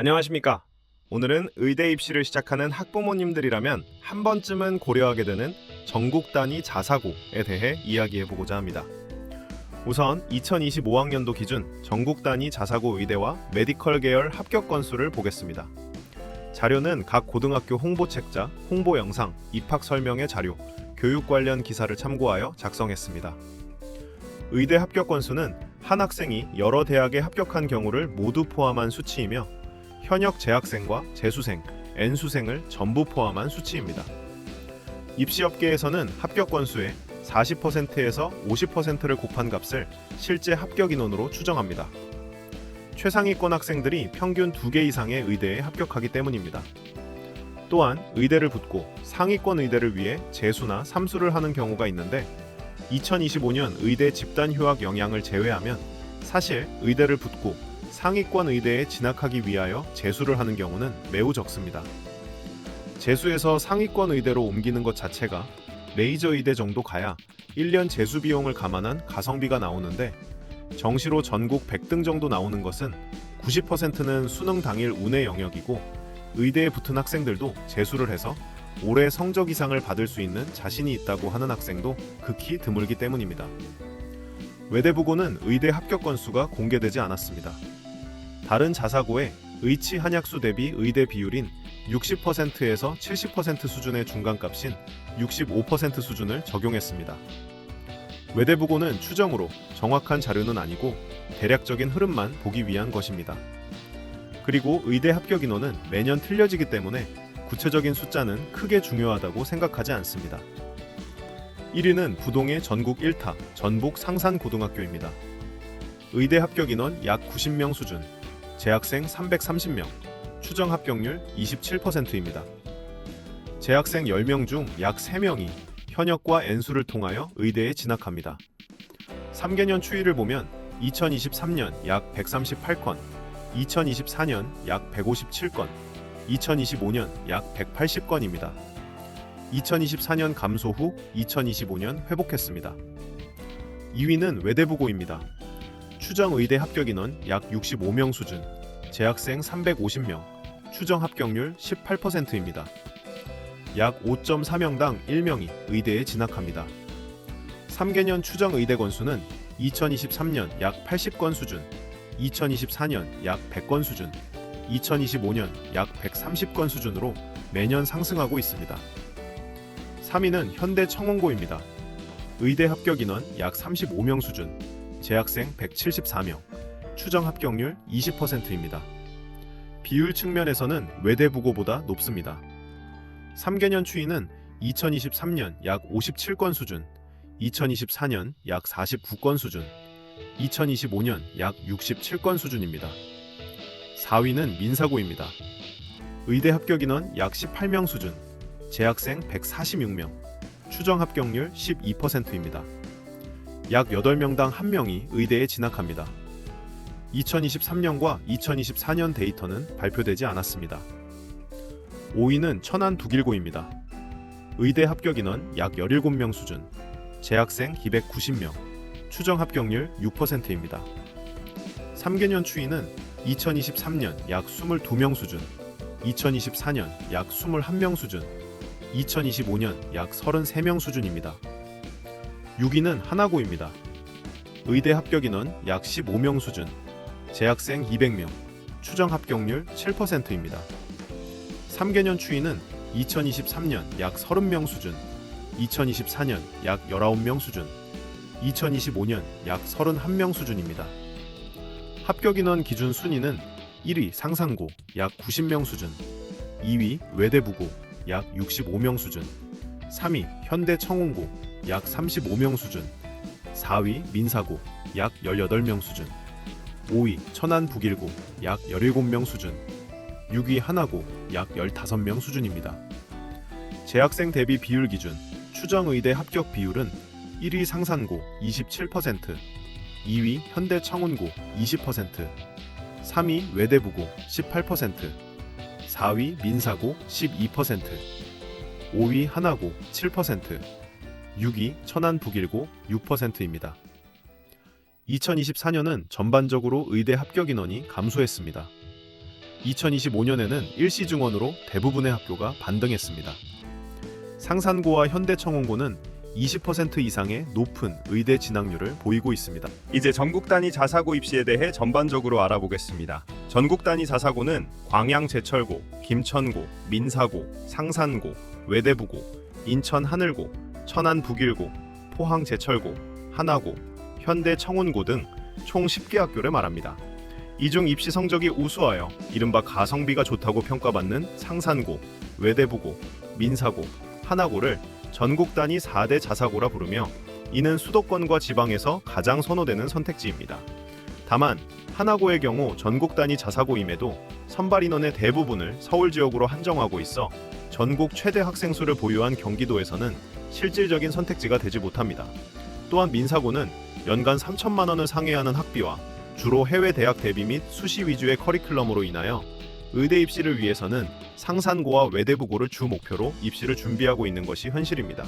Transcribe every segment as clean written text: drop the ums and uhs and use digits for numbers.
안녕하십니까. 오늘은 의대 입시를 시작하는 학부모님들이라면 한 번쯤은 고려하게 되는 전국 단위 자사고에 대해 이야기해보고자 합니다. 우선 2025학년도 기준 전국 단위 자사고 의대와 메디컬 계열 합격 건수를 보겠습니다. 자료는 각 고등학교 홍보 책자, 홍보 영상, 입학 설명회 자료, 교육 관련 기사를 참고하여 작성했습니다. 의대 합격 건수는 한 학생이 여러 대학에 합격한 경우를 모두 포함한 수치이며 현역 재학생과 재수생, N수생을 전부 포함한 수치입니다. 입시업계에서는 합격 건수의 40%에서 50%를 곱한 값을 실제 합격 인원으로 추정합니다. 최상위권 학생들이 평균 2개 이상의 의대에 합격하기 때문입니다. 또한 의대를 붙고 상위권 의대를 위해 재수나 삼수를 하는 경우가 있는데 2025년 의대 집단 휴학 영향을 제외하면 사실 의대를 붙고 상위권 의대에 진학하기 위하여 재수를 하는 경우는 매우 적습니다. 재수에서 상위권 의대로 옮기는 것 자체가 레이저 의대 정도 가야 1년 재수 비용을 감안한 가성비가 나오는데 정시로 전국 100등 정도 나오는 것은 90%는 수능 당일 운의 영역이고 의대에 붙은 학생들도 재수를 해서 올해 성적 이상을 받을 수 있는 자신이 있다고 하는 학생도 극히 드물기 때문입니다. 외대부고는 의대 합격 건수가 공개되지 않았습니다. 다른 자사고의 의치 한약수 대비 의대 비율인 60%에서 70% 수준의 중간값인 65% 수준을 적용했습니다. 외대부고는 추정으로 정확한 자료는 아니고 대략적인 흐름만 보기 위한 것입니다. 그리고 의대 합격 인원은 매년 틀려지기 때문에 구체적인 숫자는 크게 중요하다고 생각하지 않습니다. 1위는 부동의 전국 1타, 전북 상산고등학교입니다. 의대 합격 인원 약 90명 수준, 재학생 330명, 추정 합격률 27%입니다. 재학생 10명 중 약 3명이 현역과 N수를 통하여 의대에 진학합니다. 3개년 추이를 보면 2023년 약 138건, 2024년 약 157건, 2025년 약 180건입니다. 2024년 감소 후 2025년 회복했습니다. 2위는 외대부고입니다. 추정 의대 합격 인원 약 65명 수준, 재학생 350명, 추정 합격률 18%입니다. 약 5.4명당 1명이 의대에 진학합니다. 3개년 추정 의대 건수는 2023년 약 80건 수준, 2024년 약 100건 수준, 2025년 약 130건 수준으로 매년 상승하고 있습니다. 3위는 현대청원고입니다. 의대 합격 인원 약 35명 수준, 재학생 174명, 추정 합격률 20%입니다. 비율 측면에서는 외대부고보다 높습니다. 3개년 추이는 2023년 약 57건 수준, 2024년 약 49건 수준, 2025년 약 67건 수준입니다. 4위는 민사고입니다. 의대 합격 인원 약 18명 수준, 재학생 146명, 추정 합격률 12%입니다. 약 8명당 1명이 의대에 진학합니다. 2023년과 2024년 데이터는 발표되지 않았습니다. 5위는 천안 북일고입니다. 의대 합격 인원 약 17명 수준, 재학생 290명, 추정 합격률 6%입니다. 3개년 추이는 2023년 약 22명 수준, 2024년 약 21명 수준, 2025년 약 33명 수준입니다. 6위는 하나고입니다. 의대 합격 인원 약 15명 수준, 재학생 200명, 추정 합격률 7%입니다. 3개년 추이는 2023년 약 30명 수준, 2024년 약 19명 수준, 2025년 약 31명 수준입니다. 합격 인원 기준 순위는 1위 상산고 약 90명 수준, 2위 외대부고 약 65명 수준, 3위 현대청원고 약 35명 수준, 4위 민사고 약 18명 수준, 5위 천안 북일고 약 17명 수준, 6위 하나고 약 15명 수준입니다. 재학생 대비 비율 기준 추정 의대 합격 비율은 1위 상산고 27%, 2위 현대청운고 20%, 3위 외대부고 18%, 4위 민사고 12%, 5위 하나고 7%, 6위 천안 북일고 6%입니다. 2024년은 전반적으로 의대 합격 인원이 감소했습니다. 2025년에는 일시 증원으로 대부분의 학교가 반등했습니다. 상산고와 현대청운고는 20% 이상의 높은 의대 진학률을 보이고 있습니다. 이제 전국 단위 자사고 입시에 대해 전반적으로 알아보겠습니다. 전국 단위 자사고는 광양제철고, 김천고, 민사고, 상산고, 외대부고, 인천하늘고, 천안북일고, 포항제철고, 하나고, 현대청운고 등 총 10개 학교를 말합니다. 이 중 입시 성적이 우수하여 이른바 가성비가 좋다고 평가받는 상산고, 외대부고, 민사고, 하나고를 전국 단위 4대 자사고라 부르며 이는 수도권과 지방에서 가장 선호되는 선택지입니다. 다만 하나고의 경우 전국 단위 자사고임에도 선발 인원의 대부분을 서울 지역으로 한정하고 있어 전국 최대 학생 수를 보유한 경기도에서는 실질적인 선택지가 되지 못합니다. 또한 민사고는 연간 3천만 원을 상회하는 학비와 주로 해외 대학 대비 및 수시 위주의 커리큘럼으로 인하여 의대 입시를 위해서는 상산고와 외대부고를 주 목표로 입시를 준비하고 있는 것이 현실입니다.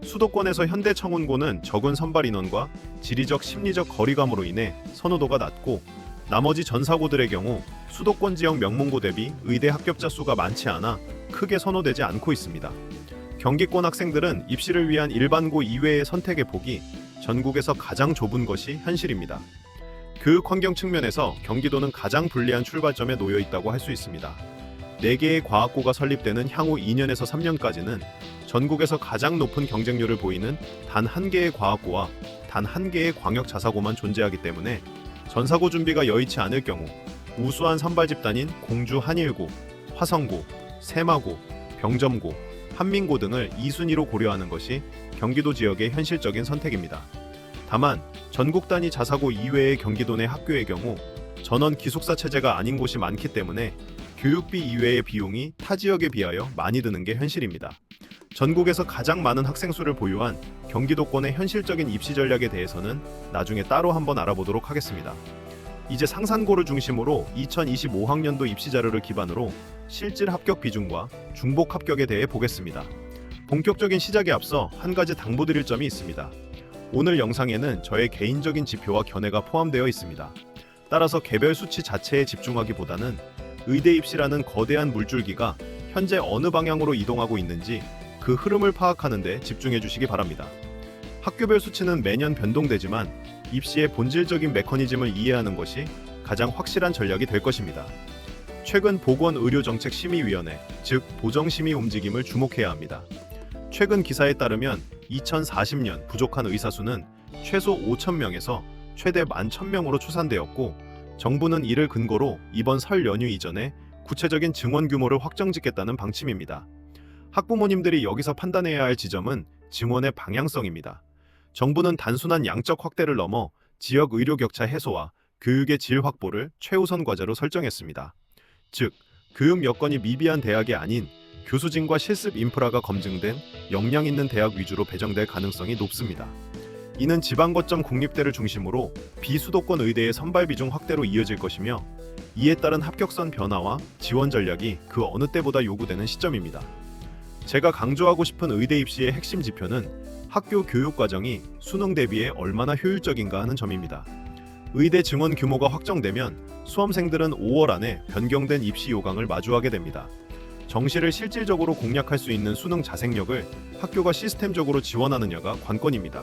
수도권에서 현대청운고는 적은 선발 인원과 지리적 심리적 거리감으로 인해 선호도가 낮고 나머지 전사고들의 경우 수도권 지역 명문고 대비 의대 합격자 수가 많지 않아 크게 선호되지 않고 있습니다. 경기권 학생들은 입시를 위한 일반고 이외의 선택의 폭이 전국에서 가장 좁은 것이 현실입니다. 교육 환경 측면에서 경기도는 가장 불리한 출발점에 놓여 있다고 할 수 있습니다. 4개의 과학고가 설립되는 향후 2년에서 3년까지는 전국에서 가장 높은 경쟁률을 보이는 단 1개의 과학고와 단 1개의 광역 자사고만 존재하기 때문에 전사고 준비가 여의치 않을 경우 우수한 선발 집단인 공주 한일고, 화성고, 세마고, 병점고, 한민고 등을 2순위로 고려하는 것이 경기도 지역의 현실적인 선택입니다. 다만 전국 단위 자사고 이외의 경기도 내 학교의 경우 전원 기숙사 체제가 아닌 곳이 많기 때문에 교육비 이외의 비용이 타 지역에 비하여 많이 드는 게 현실입니다. 전국에서 가장 많은 학생 수를 보유한 경기도권의 현실적인 입시 전략에 대해서는 나중에 따로 한번 알아보도록 하겠습니다. 이제 상산고를 중심으로 2025학년도 입시 자료를 기반으로 실질 합격 비중과 중복 합격에 대해 보겠습니다. 본격적인 시작에 앞서 한 가지 당부드릴 점이 있습니다. 오늘 영상에는 저의 개인적인 지표와 견해가 포함되어 있습니다. 따라서 개별 수치 자체에 집중하기보다는 의대 입시라는 거대한 물줄기가 현재 어느 방향으로 이동하고 있는지 그 흐름을 파악하는 데 집중해 주시기 바랍니다. 학교별 수치는 매년 변동되지만 입시의 본질적인 메커니즘을 이해하는 것이 가장 확실한 전략이 될 것입니다. 최근 보건의료정책심의위원회, 즉 보정심의 움직임을 주목해야 합니다. 최근 기사에 따르면 2040년 부족한 의사 수는 최소 5,000명에서 최대 11,000명으로 추산되었고 정부는 이를 근거로 이번 설 연휴 이전에 구체적인 증원 규모를 확정짓겠다는 방침입니다. 학부모님들이 여기서 판단해야 할 지점은 증원의 방향성입니다. 정부는 단순한 양적 확대를 넘어 지역 의료 격차 해소와 교육의 질 확보를 최우선 과제로 설정했습니다. 즉, 교육 여건이 미비한 대학이 아닌 교수진과 실습 인프라가 검증된 역량 있는 대학 위주로 배정될 가능성이 높습니다. 이는 지방 거점 국립대를 중심으로 비수도권 의대의 선발 비중 확대로 이어질 것이며 이에 따른 합격선 변화와 지원 전략이 그 어느 때보다 요구되는 시점입니다. 제가 강조하고 싶은 의대 입시의 핵심 지표는 학교 교육 과정이 수능 대비에 얼마나 효율적인가 하는 점입니다. 의대 증원 규모가 확정되면 수험생들은 5월 안에 변경된 입시 요강을 마주하게 됩니다. 정시를 실질적으로 공략할 수 있는 수능 자생력을 학교가 시스템적으로 지원하느냐가 관건입니다.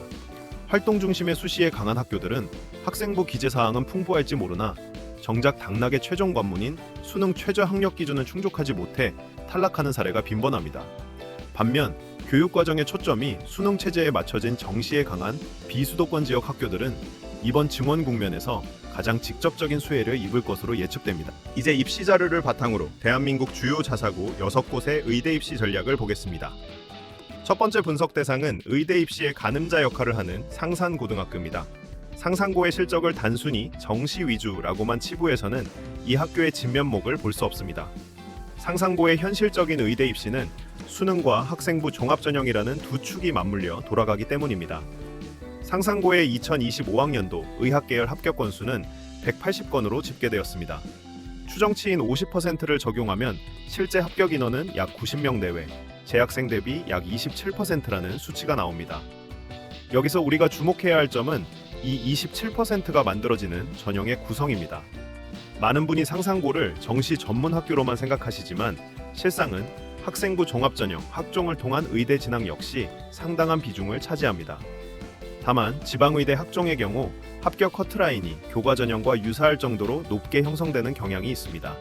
활동 중심의 수시에 강한 학교들은 학생부 기재사항은 풍부할지 모르나 정작 당락의 최종 관문인 수능 최저 학력 기준을 충족하지 못해 탈락하는 사례가 빈번합니다. 반면 교육과정의 초점이 수능 체제에 맞춰진 정시에 강한 비수도권 지역 학교들은 이번 증원 국면에서 가장 직접적인 수혜를 입을 것으로 예측됩니다. 이제 입시 자료를 바탕으로 대한민국 주요 자사고 6곳의 의대 입시 전략을 보겠습니다. 첫 번째 분석 대상은 의대 입시의 가늠자 역할을 하는 상산고등학교입니다. 상산고의 실적을 단순히 정시 위주라고만 치부해서는 이 학교의 진면목을 볼 수 없습니다. 상산고의 현실적인 의대 입시는 수능과 학생부 종합전형이라는 두 축이 맞물려 돌아가기 때문입니다. 상산고의 2025학년도 의학계열 합격 건수는 180건으로 집계되었습니다. 추정치인 50%를 적용하면 실제 합격 인원은 약 90명 내외, 재학생 대비 약 27%라는 수치가 나옵니다. 여기서 우리가 주목해야 할 점은 이 27%가 만들어지는 전형의 구성입니다. 많은 분이 상상고를 정시 전문 학교로만 생각하시지만 실상은 학생부 종합전형 학종을 통한 의대 진학 역시 상당한 비중을 차지합니다. 다만 지방의대 학종의 경우 합격 커트라인이 교과전형과 유사할 정도로 높게 형성되는 경향이 있습니다.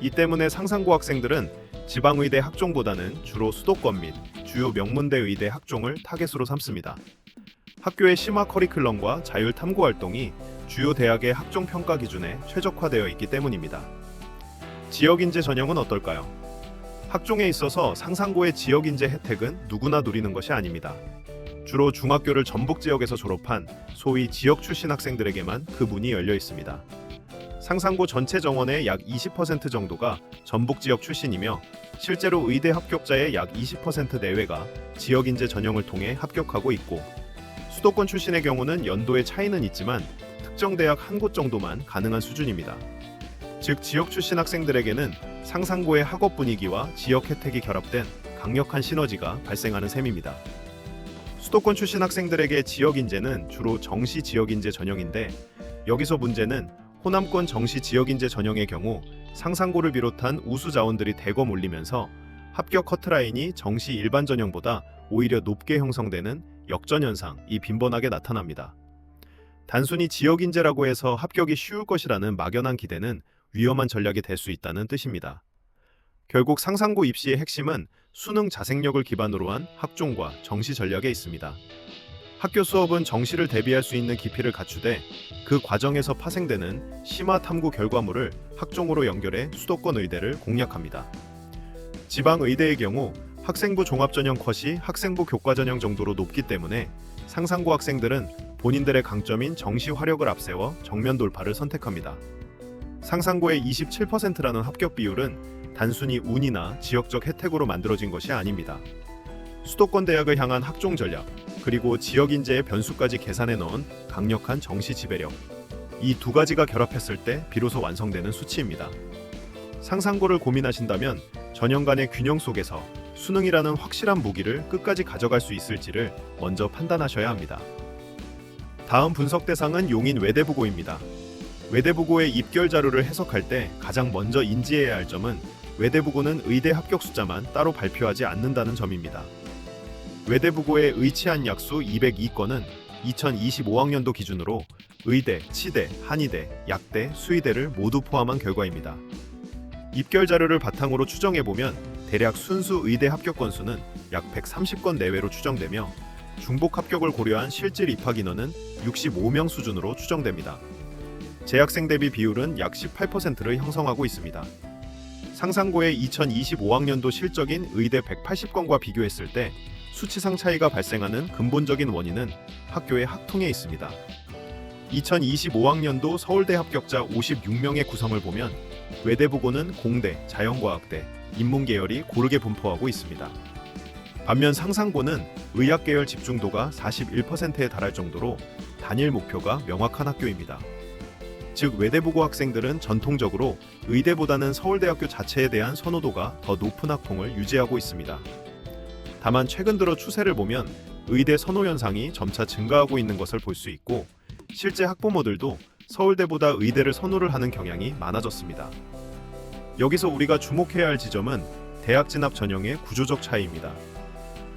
이 때문에 상상고 학생들은 지방의대 학종보다는 주로 수도권 및 주요 명문대 의대 학종을 타겟으로 삼습니다. 학교의 심화 커리큘럼과 자율 탐구 활동이 주요 대학의 학종 평가 기준에 최적화되어 있기 때문입니다. 지역인재 전형은 어떨까요? 학종에 있어서 상상고의 지역인재 혜택은 누구나 누리는 것이 아닙니다. 주로 중학교를 전북 지역에서 졸업한 소위 지역 출신 학생들에게만 그 문이 열려 있습니다. 상상고 전체 정원의 약 20% 정도가 전북 지역 출신이며 실제로 의대 합격자의 약 20% 내외가 지역인재 전형을 통해 합격하고 있고, 수도권 출신의 경우는 연도의 차이는 있지만 특정 대학 한 곳 정도만 가능한 수준입니다. 즉 지역 출신 학생들에게는 상상고의 학업 분위기와 지역 혜택이 결합된 강력한 시너지가 발생하는 셈입니다. 수도권 출신 학생들에게 지역 인재는 주로 정시 지역 인재 전형인데, 여기서 문제는 호남권 정시 지역 인재 전형의 경우 상상고를 비롯한 우수 자원들이 대거 몰리면서 합격 커트라인이 정시 일반 전형보다 오히려 높게 형성되는 역전 현상이 빈번하게 나타납니다. 단순히 지역 인재라고 해서 합격이 쉬울 것이라는 막연한 기대는 위험한 전략이 될 수 있다는 뜻입니다. 결국 상상고 입시의 핵심은 수능 자생력을 기반으로 한 학종과 정시 전략에 있습니다. 학교 수업은 정시를 대비할 수 있는 깊이를 갖추되 그 과정에서 파생되는 심화 탐구 결과물을 학종으로 연결해 수도권 의대를 공략합니다. 지방 의대의 경우 학생부 종합전형 컷이 학생부 교과전형 정도로 높기 때문에 상상고 학생들은 본인들의 강점인 정시 화력을 앞세워 정면 돌파를 선택합니다. 상상고의 27%라는 합격 비율은 단순히 운이나 지역적 혜택으로 만들어진 것이 아닙니다. 수도권 대학을 향한 학종 전략, 그리고 지역 인재의 변수까지 계산해 넣은 강력한 정시 지배력, 이 두 가지가 결합했을 때 비로소 완성되는 수치입니다. 상상고를 고민하신다면 전형 간의 균형 속에서 수능이라는 확실한 무기를 끝까지 가져갈 수 있을지를 먼저 판단하셔야 합니다. 다음 분석 대상은 용인 외대부고입니다. 외대부고의 입결 자료를 해석할 때 가장 먼저 인지해야 할 점은 외대부고는 의대 합격 숫자만 따로 발표하지 않는다는 점입니다. 외대부고의 의치한 약수 202건은 2025학년도 기준으로 의대, 치대, 한의대, 약대, 수의대를 모두 포함한 결과입니다. 입결 자료를 바탕으로 추정해보면 대략 순수 의대 합격 건수는 약 130건 내외로 추정되며 중복 합격을 고려한 실질 입학 인원은 65명 수준으로 추정됩니다. 재학생 대비 비율은 약 18%를 형성하고 있습니다. 상상고의 2025학년도 실적인 의대 180건과 비교했을 때 수치상 차이가 발생하는 근본적인 원인은 학교의 학통에 있습니다. 2025학년도 서울대 합격자 56명의 구성을 보면 외대부고는 공대, 자연과학대, 인문계열이 고르게 분포하고 있습니다. 반면 상상고는 의학계열 집중도가 41%에 달할 정도로 단일 목표가 명확한 학교입니다. 즉 외대부고 학생들은 전통적으로 의대보다는 서울대학교 자체에 대한 선호도가 더 높은 학통을 유지하고 있습니다. 다만 최근 들어 추세를 보면 의대 선호 현상이 점차 증가하고 있는 것을 볼 수 있고, 실제 학부모들도 서울대보다 의대를 선호를 하는 경향이 많아졌습니다. 여기서 우리가 주목해야 할 지점은 대학 진학 전형의 구조적 차이입니다.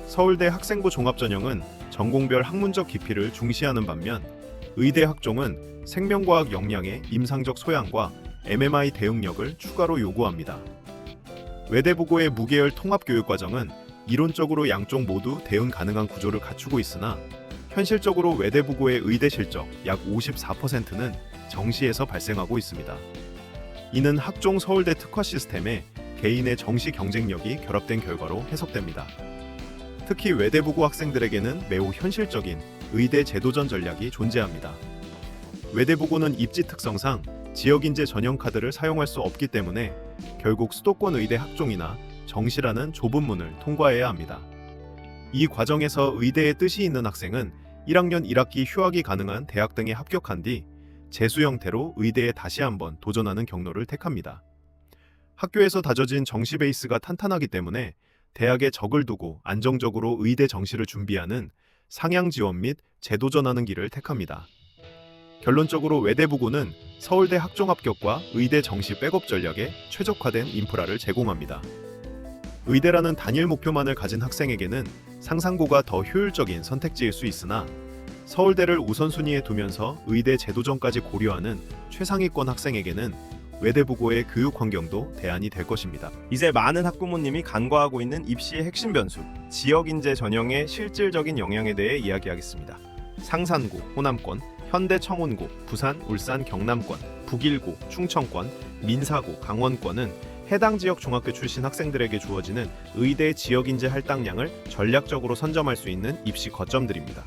서울대 학생부 종합전형은 전공별 학문적 깊이를 중시하는 반면 의대 학종은 생명과학 역량의 임상적 소양과 MMI 대응력을 추가로 요구합니다. 외대부고의 무계열 통합교육과정은 이론적으로 양쪽 모두 대응 가능한 구조를 갖추고 있으나 현실적으로 외대부고의 의대 실적 약 54%는 정시에서 발생하고 있습니다. 이는 학종 서울대 특화 시스템에 개인의 정시 경쟁력이 결합된 결과로 해석됩니다. 특히 외대부고 학생들에게는 매우 현실적인 의대 재도전 전략이 존재합니다. 외대부고는 입지 특성상 지역인재 전형 카드를 사용할 수 없기 때문에 결국 수도권 의대 학종이나 정시라는 좁은 문을 통과해야 합니다. 이 과정에서 의대의 뜻이 있는 학생은 1학년 1학기 휴학이 가능한 대학 등에 합격한 뒤 재수 형태로 의대에 다시 한번 도전하는 경로를 택합니다. 학교에서 다져진 정시 베이스가 탄탄하기 때문에 대학에 적을 두고 안정적으로 의대 정시를 준비하는 상향 지원 및 재도전하는 길을 택합니다. 결론적으로 외대부고는 서울대 학종 합격과 의대 정시 백업 전략에 최적화된 인프라를 제공합니다. 의대라는 단일 목표만을 가진 학생에게는 상산고가 더 효율적인 선택지일 수 있으나 서울대를 우선순위에 두면서 의대 제도전까지 고려하는 최상위권 학생에게는 외대부고의 교육 환경도 대안이 될 것입니다. 이제 많은 학부모님이 간과하고 있는 입시의 핵심 변수, 지역 인재 전형의 실질적인 영향에 대해 이야기하겠습니다. 상산고, 호남권, 현대 청운고, 부산, 울산, 경남권, 북일고, 충청권, 민사고, 강원권은 해당 지역 중학교 출신 학생들에게 주어지는 의대 지역 인재 할당량을 전략적으로 선점할 수 있는 입시 거점들입니다.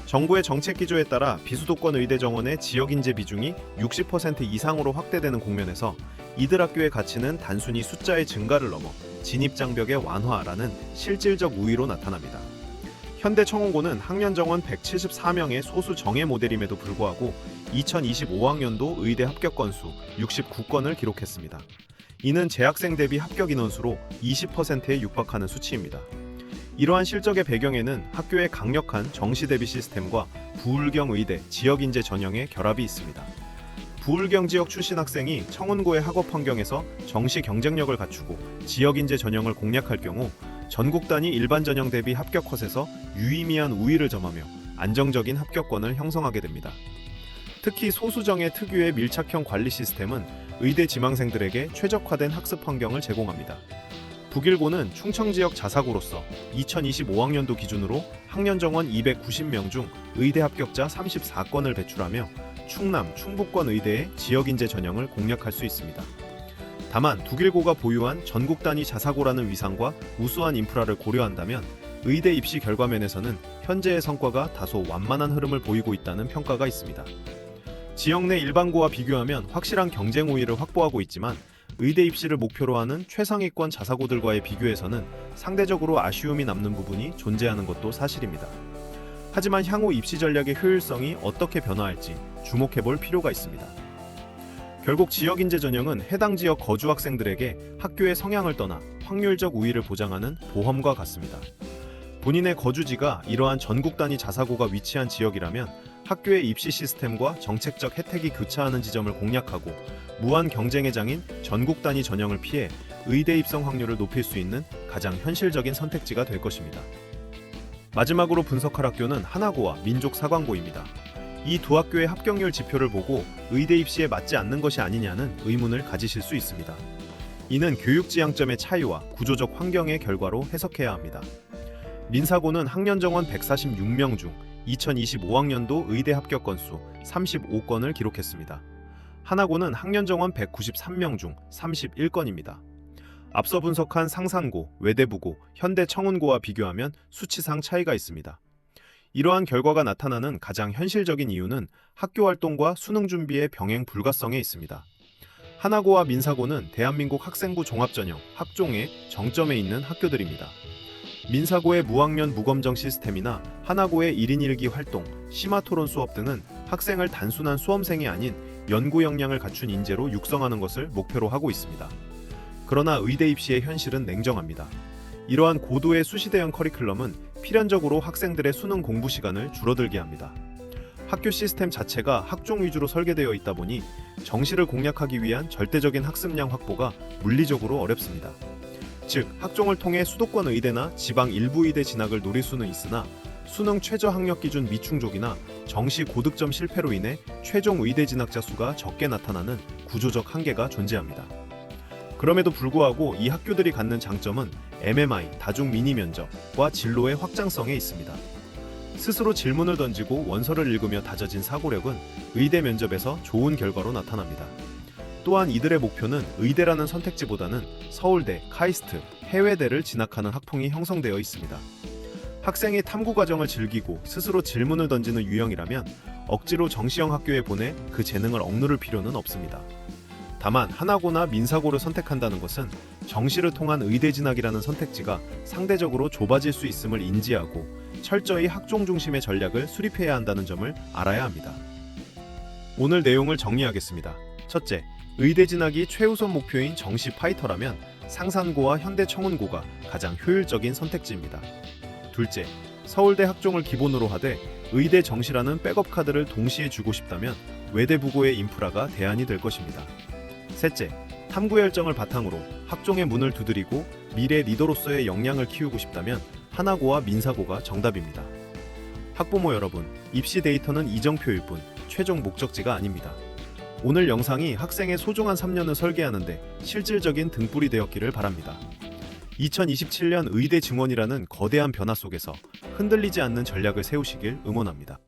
정부의 정책 기조에 따라 비수도권 의대 정원의 지역 인재 비중이 60% 이상으로 확대되는 국면에서 이들 학교의 가치는 단순히 숫자의 증가를 넘어 진입 장벽의 완화라는 실질적 우위로 나타납니다. 현대 청운고는 학년 정원 174명의 소수 정예 모델임에도 불구하고 2025학년도 의대 합격 건수 69건을 기록했습니다. 이는 재학생 대비 합격 인원수로 20%에 육박하는 수치입니다. 이러한 실적의 배경에는 학교의 강력한 정시 대비 시스템과 부울경 의대 지역 인재 전형의 결합이 있습니다. 부울경 지역 출신 학생이 청운고의 학업 환경에서 정시 경쟁력을 갖추고 지역 인재 전형을 공략할 경우 전국 단위 일반 전형 대비 합격 컷에서 유의미한 우위를 점하며 안정적인 합격권을 형성하게 됩니다. 특히 소수정예 특유의 밀착형 관리 시스템은 의대 지망생들에게 최적화된 학습 환경을 제공합니다. 북일고는 충청 지역 자사고로서 2025학년도 기준으로 학년 정원 290명 중 의대 합격자 34건을 배출하며 충남, 충북권 의대의 지역 인재 전형을 공략할 수 있습니다. 다만 북일고가 보유한 전국 단위 자사고라는 위상과 우수한 인프라를 고려한다면 의대 입시 결과면에서는 현재의 성과가 다소 완만한 흐름을 보이고 있다는 평가가 있습니다. 지역 내 일반고와 비교하면 확실한 경쟁 우위를 확보하고 있지만 의대 입시를 목표로 하는 최상위권 자사고들과의 비교에서는 상대적으로 아쉬움이 남는 부분이 존재하는 것도 사실입니다. 하지만 향후 입시 전략의 효율성이 어떻게 변화할지 주목해볼 필요가 있습니다. 결국 지역 인재 전형은 해당 지역 거주 학생들에게 학교의 성향을 떠나 확률적 우위를 보장하는 보험과 같습니다. 본인의 거주지가 이러한 전국 단위 자사고가 위치한 지역이라면 학교의 입시 시스템과 정책적 혜택이 교차하는 지점을 공략하고 무한 경쟁의 장인 전국 단위 전형을 피해 의대 입성 확률을 높일 수 있는 가장 현실적인 선택지가 될 것입니다. 마지막으로 분석할 학교는 하나고와 민족사관고입니다. 이 두 학교의 합격률 지표를 보고 의대 입시에 맞지 않는 것이 아니냐는 의문을 가지실 수 있습니다. 이는 교육 지향점의 차이와 구조적 환경의 결과로 해석해야 합니다. 민사고는 학년 정원 146명 중 2025학년도 의대 합격 건수 35건을 기록했습니다. 하나고는 학년 정원 193명 중 31건입니다. 앞서 분석한 상산고, 외대부고, 현대 청운고와 비교하면 수치상 차이가 있습니다. 이러한 결과가 나타나는 가장 현실적인 이유는 학교 활동과 수능 준비의 병행 불가성에 있습니다. 하나고와 민사고는 대한민국 학생부 종합전형 학종의 정점에 있는 학교들입니다. 민사고의 무학년 무검정 시스템이나 하나고의 1인 1기 활동, 심화토론 수업 등은 학생을 단순한 수험생이 아닌 연구 역량을 갖춘 인재로 육성하는 것을 목표로 하고 있습니다. 그러나 의대 입시의 현실은 냉정합니다. 이러한 고도의 수시대형 커리큘럼은 필연적으로 학생들의 수능 공부 시간을 줄어들게 합니다. 학교 시스템 자체가 학종 위주로 설계되어 있다 보니 정시를 공략하기 위한 절대적인 학습량 확보가 물리적으로 어렵습니다. 즉, 학종을 통해 수도권 의대나 지방 일부 의대 진학을 노릴 수는 있으나 수능 최저 학력 기준 미충족이나 정시 고득점 실패로 인해 최종 의대 진학자 수가 적게 나타나는 구조적 한계가 존재합니다. 그럼에도 불구하고 이 학교들이 갖는 장점은 MMI, 다중 미니 면접과 진로의 확장성에 있습니다. 스스로 질문을 던지고 원서를 읽으며 다져진 사고력은 의대 면접에서 좋은 결과로 나타납니다. 또한 이들의 목표는 의대라는 선택지보다는 서울대, 카이스트, 해외대를 진학하는 학풍이 형성되어 있습니다. 학생이 탐구 과정을 즐기고 스스로 질문을 던지는 유형이라면 억지로 정시형 학교에 보내 그 재능을 억누를 필요는 없습니다. 다만 하나고나 민사고를 선택한다는 것은 정시를 통한 의대 진학이라는 선택지가 상대적으로 좁아질 수 있음을 인지하고 철저히 학종 중심의 전략을 수립해야 한다는 점을 알아야 합니다. 오늘 내용을 정리하겠습니다. 첫째, 의대 진학이 최우선 목표인 정시 파이터라면 상산고와 현대 청운고가 가장 효율적인 선택지입니다. 둘째, 서울대 학종을 기본으로 하되 의대 정시라는 백업 카드를 동시에 주고 싶다면 외대부고의 인프라가 대안이 될 것입니다. 셋째, 탐구 열정을 바탕으로 학종의 문을 두드리고 미래 리더로서의 역량을 키우고 싶다면 하나고와 민사고가 정답입니다. 학부모 여러분, 입시 데이터는 이정표일 뿐 최종 목적지가 아닙니다. 오늘 영상이 학생의 소중한 3년을 설계하는데 실질적인 등불이 되었기를 바랍니다. 2027년 의대 증원이라는 거대한 변화 속에서 흔들리지 않는 전략을 세우시길 응원합니다.